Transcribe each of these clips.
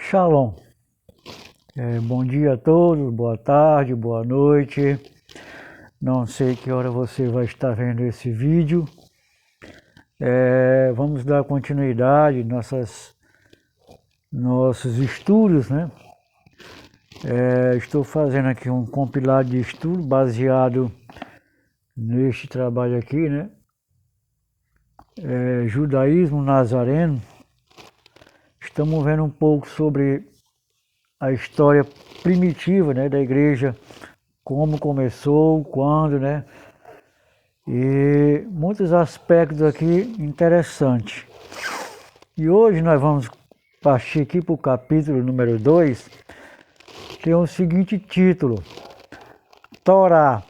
Shalom. Bom dia a todos, boa tarde, boa noite. Não sei que hora você vai estar vendo esse vídeo. Vamos dar continuidade nossos estudos, né? Estou fazendo aqui um compilado de estudo baseado neste trabalho aqui, né? Judaísmo Nazareno. Estamos vendo um pouco sobre a história primitiva, né, da igreja, como começou, quando, né? E muitos aspectos aqui interessantes. E hoje nós vamos partir aqui para o capítulo número 2, que tem o seguinte título: Torá,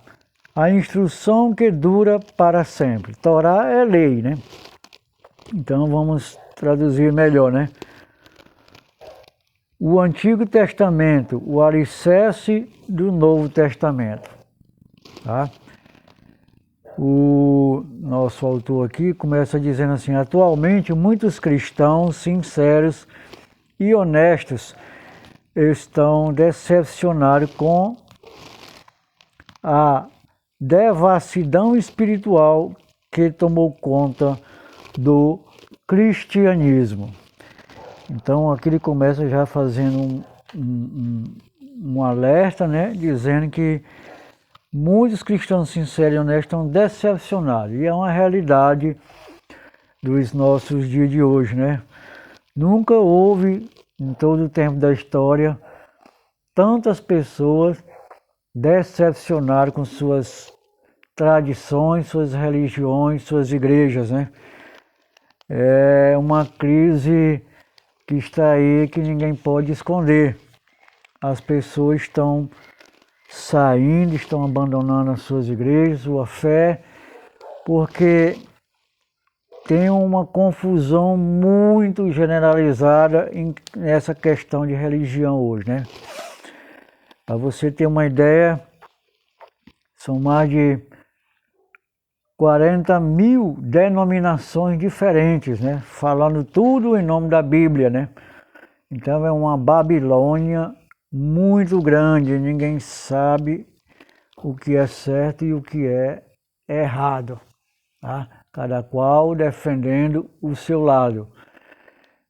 a instrução que dura para sempre. Torá é lei, né? Então vamos traduzir melhor, né? O Antigo Testamento, o alicerce do Novo Testamento. Tá? O nosso autor aqui começa dizendo assim: atualmente muitos cristãos sinceros e honestos estão decepcionados com a devassidão espiritual que tomou conta do cristianismo. Então aqui ele começa já fazendo um alerta, né, dizendo que muitos cristãos sinceros e honestos estão decepcionados. E é uma realidade dos nossos dias de hoje, né? Nunca houve, em todo o tempo da história, tantas pessoas decepcionadas com suas tradições, suas religiões, suas igrejas, né? É uma crise que está aí, que ninguém pode esconder. As pessoas estão saindo, estão abandonando as suas igrejas, sua fé, porque tem uma confusão muito generalizada nessa questão de religião hoje, né? Para você ter uma ideia, são mais de 40 mil denominações diferentes, né? Falando tudo em nome da Bíblia, né? Então é uma Babilônia muito grande, ninguém sabe o que é certo e o que é errado, tá? Cada qual defendendo o seu lado.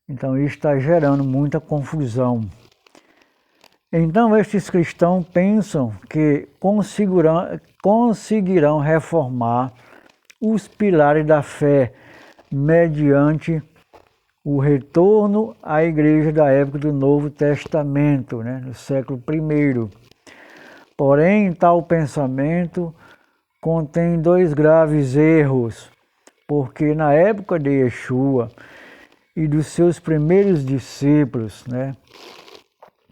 Então isso está gerando muita confusão. Então estes cristãos pensam que conseguirão reformar os pilares da fé mediante o retorno à igreja da época do Novo Testamento, né, no século I. Porém, tal pensamento contém dois graves erros, porque na época de Yeshua e dos seus primeiros discípulos, né,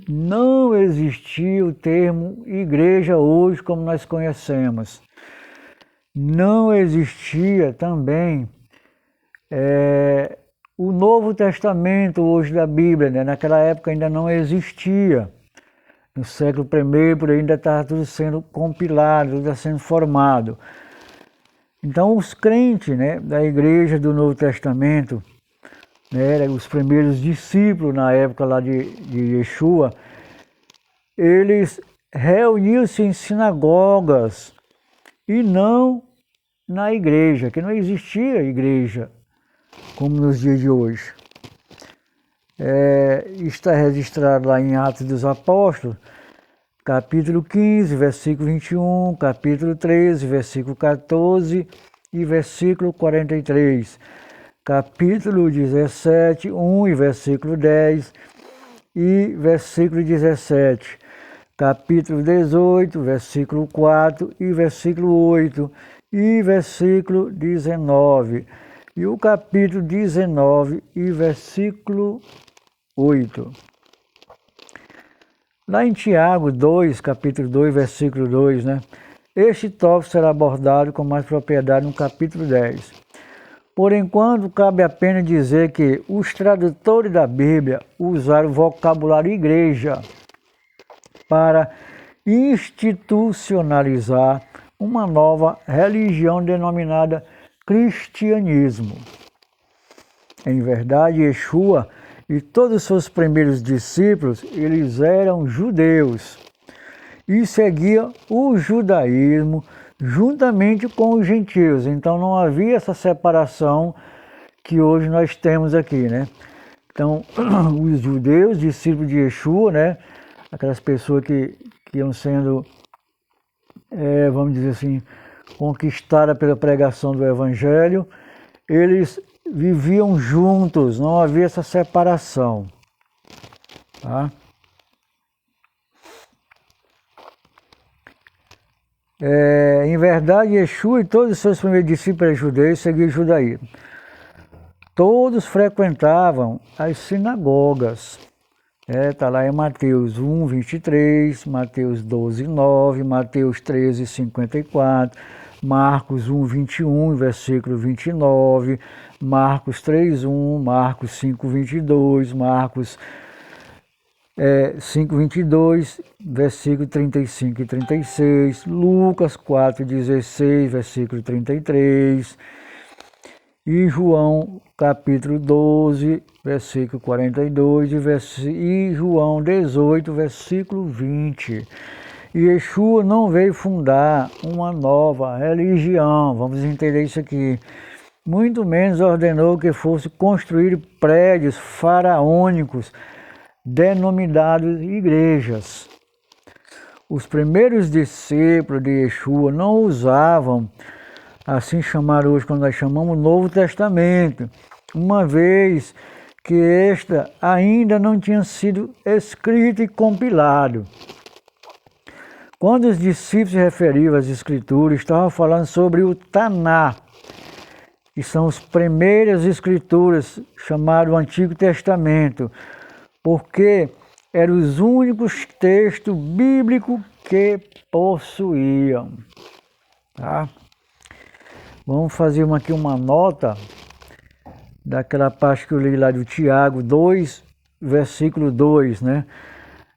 não existia o termo igreja hoje como nós conhecemos. Não existia também o Novo Testamento hoje da Bíblia, né? Naquela época ainda não existia. No século I, por aí ainda estava tudo sendo compilado, tudo sendo formado. Então os crentes, né, da igreja do Novo Testamento, né, os primeiros discípulos na época lá de Yeshua, eles reuniam-se em sinagogas e não na igreja, que não existia igreja como nos dias de hoje. Está registrado lá em Atos dos Apóstolos, capítulo 15, versículo 21, capítulo 13, versículo 14 e versículo 43, capítulo 17, 1 e versículo 10 e versículo 17, capítulo 18, versículo 4 e versículo 8 e versículo 19, e o capítulo 19 e versículo 8. Lá em Tiago 2, capítulo 2, versículo 2, né? Este tópico será abordado com mais propriedade no capítulo 10. Por enquanto, cabe apenas dizer que os tradutores da Bíblia usaram o vocabulário igreja para institucionalizar uma nova religião denominada cristianismo. Em verdade, Yeshua e todos os seus primeiros discípulos, eles eram judeus e seguiam o judaísmo juntamente com os gentios. Então não havia essa separação que hoje nós temos aqui, né? Então, os judeus, discípulos de Yeshua, né? Aquelas pessoas que iam sendo, vamos dizer assim, conquistadas pela pregação do Evangelho, eles viviam juntos, não havia essa separação. Tá? Em verdade, Yeshua e todos os seus primeiros discípulos judeus seguiam o judaísmo. Todos frequentavam as sinagogas. Está lá em Mateus 1, 23, Mateus 12, 9, Mateus 13, 54, Marcos 1, 21, versículo 29, Marcos 3, 1, Marcos 5, 22, Marcos 5, 22, versículo 35 e 36, Lucas 4, 16, versículo 33, e João capítulo 12, versículo 42 e João 18, versículo 20. E Yeshua não veio fundar uma nova religião, vamos entender isso aqui. Muito menos ordenou que fosse construir prédios faraônicos denominados igrejas. Os primeiros discípulos de Yeshua não usavam, assim chamar hoje, quando nós chamamos Novo Testamento, uma vez que esta ainda não tinha sido escrito e compilado. Quando os discípulos se referiam às Escrituras, estavam falando sobre o Taná, que são as primeiras Escrituras, chamado Antigo Testamento, porque eram os únicos textos bíblicos que possuíam. Tá? Vamos fazer aqui uma nota daquela parte que eu li lá do Tiago 2, versículo 2, né?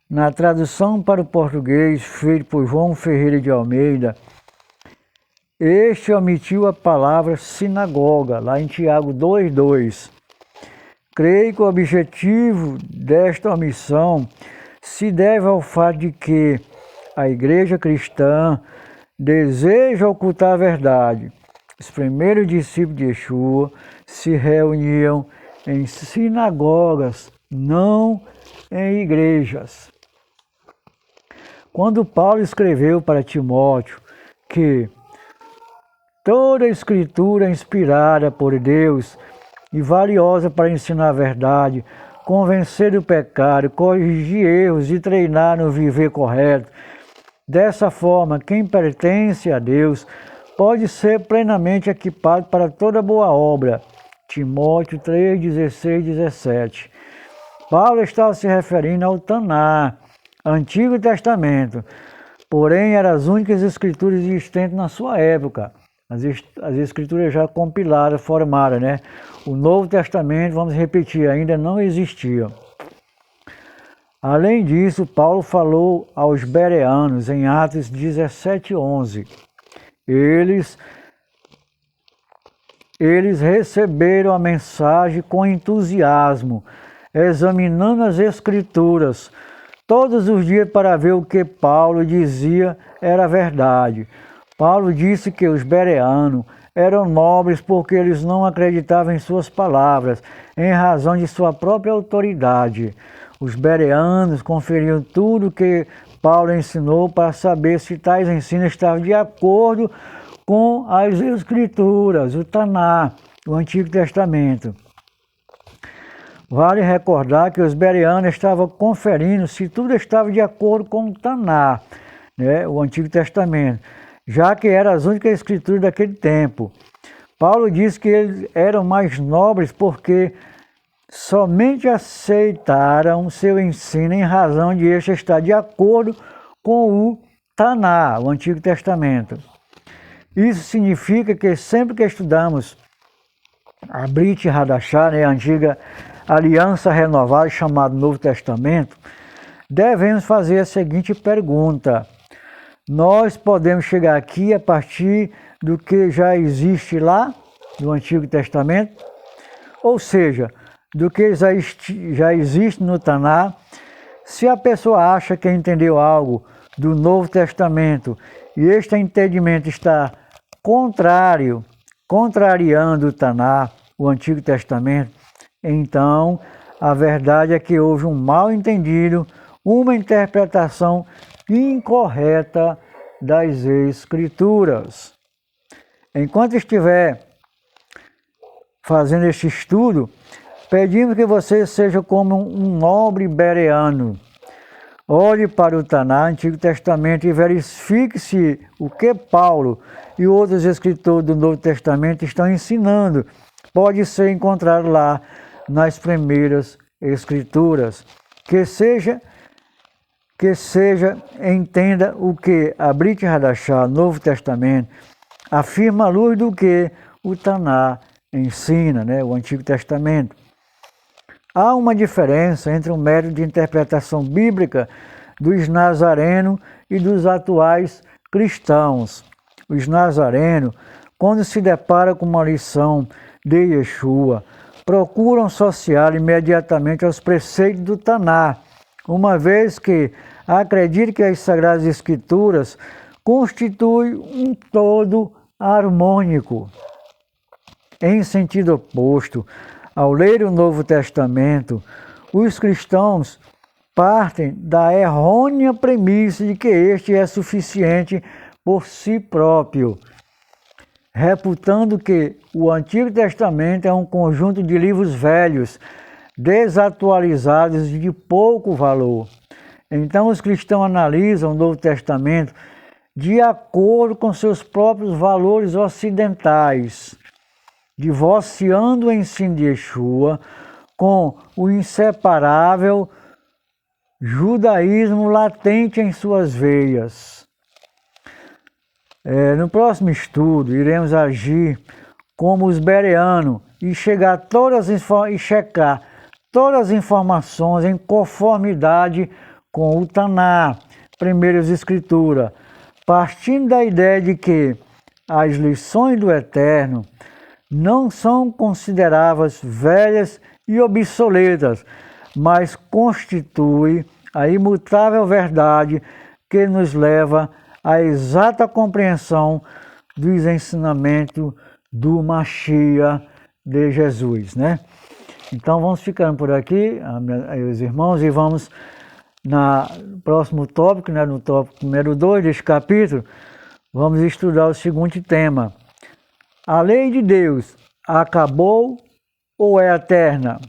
Na tradução para o português, feita por João Ferreira de Almeida, este omitiu a palavra sinagoga, lá em Tiago 2:2. Creio que o objetivo desta omissão se deve ao fato de que a igreja cristã deseja ocultar a verdade. Os primeiros discípulos de Yeshua se reuniam em sinagogas, não em igrejas. Quando Paulo escreveu para Timóteo que toda a Escritura é inspirada por Deus e valiosa para ensinar a verdade, convencer do pecado, corrigir erros e treinar no viver correto, dessa forma, quem pertence a Deus pode ser plenamente equipado para toda boa obra. Timóteo 3, 16, 17. Paulo estava se referindo ao Taná, Antigo Testamento, porém eram as únicas escrituras existentes na sua época. As escrituras já compiladas, formadas, né? O Novo Testamento, vamos repetir, ainda não existia. Além disso, Paulo falou aos bereanos em Atos 17:11. Eles receberam a mensagem com entusiasmo, examinando as Escrituras todos os dias para ver o que Paulo dizia era verdade. Paulo disse que os bereanos eram nobres porque eles não acreditavam em suas palavras, em razão de sua própria autoridade. Os bereanos conferiam tudo o que Paulo ensinou para saber se tais ensinos estavam de acordo com as Escrituras, o Taná, o Antigo Testamento. Vale recordar que os bereanos estavam conferindo se tudo estava de acordo com o Taná, né, o Antigo Testamento, já que eram as únicas escrituras daquele tempo. Paulo disse que eles eram mais nobres porque somente aceitaram seu ensino em razão de este estar de acordo com o Taná, o Antigo Testamento. Isso significa que sempre que estudamos a Brit Hadashah, né, a antiga Aliança Renovada, chamada Novo Testamento, devemos fazer a seguinte pergunta: nós podemos chegar aqui a partir do que já existe lá, no Antigo Testamento? Ou seja, do que já existe no Taná. Se a pessoa acha que entendeu algo do Novo Testamento e este entendimento está contrariando o Taná, o Antigo Testamento, então a verdade é que houve um mal entendido, uma interpretação incorreta das Escrituras. Enquanto estiver fazendo este estudo, pedimos que você seja como um nobre bereano. Olhe para o Taná, Antigo Testamento, e verifique se o que Paulo e outros escritores do Novo Testamento estão ensinando pode ser encontrado lá nas primeiras Escrituras. Que seja, entenda o que a Brit Hadashah, Novo Testamento, afirma à luz do que o Taná ensina, o Antigo Testamento. Há uma diferença entre o método de interpretação bíblica dos nazarenos e dos atuais cristãos. Os nazarenos, quando se deparam com uma lição de Yeshua, procuram associar imediatamente aos preceitos do Taná, uma vez que acreditam que as Sagradas Escrituras constituem um todo harmônico. Em sentido oposto, ao ler o Novo Testamento, os cristãos partem da errônea premissa de que este é suficiente por si próprio, reputando que o Antigo Testamento é um conjunto de livros velhos, desatualizados e de pouco valor. Então os cristãos analisam o Novo Testamento de acordo com seus próprios valores ocidentais, divorciando o ensino de Yeshua com o inseparável judaísmo latente em suas veias. No próximo estudo, iremos agir como os bereanos e checar todas as informações em conformidade com o Taná, primeiras Escrituras, partindo da ideia de que as lições do Eterno não são consideradas velhas e obsoletas, mas constituem a imutável verdade que nos leva à exata compreensão dos ensinamentos do Mashiach de Jesus, Então vamos ficando por aqui, meus irmãos, e vamos no próximo tópico, no tópico número 2 deste capítulo, vamos estudar o seguinte tema: a lei de Deus acabou ou é eterna?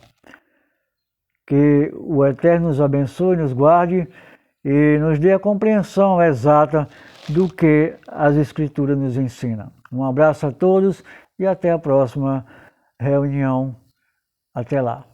Que o Eterno nos abençoe, nos guarde e nos dê a compreensão exata do que as Escrituras nos ensinam. Um abraço a todos e até a próxima reunião. Até lá.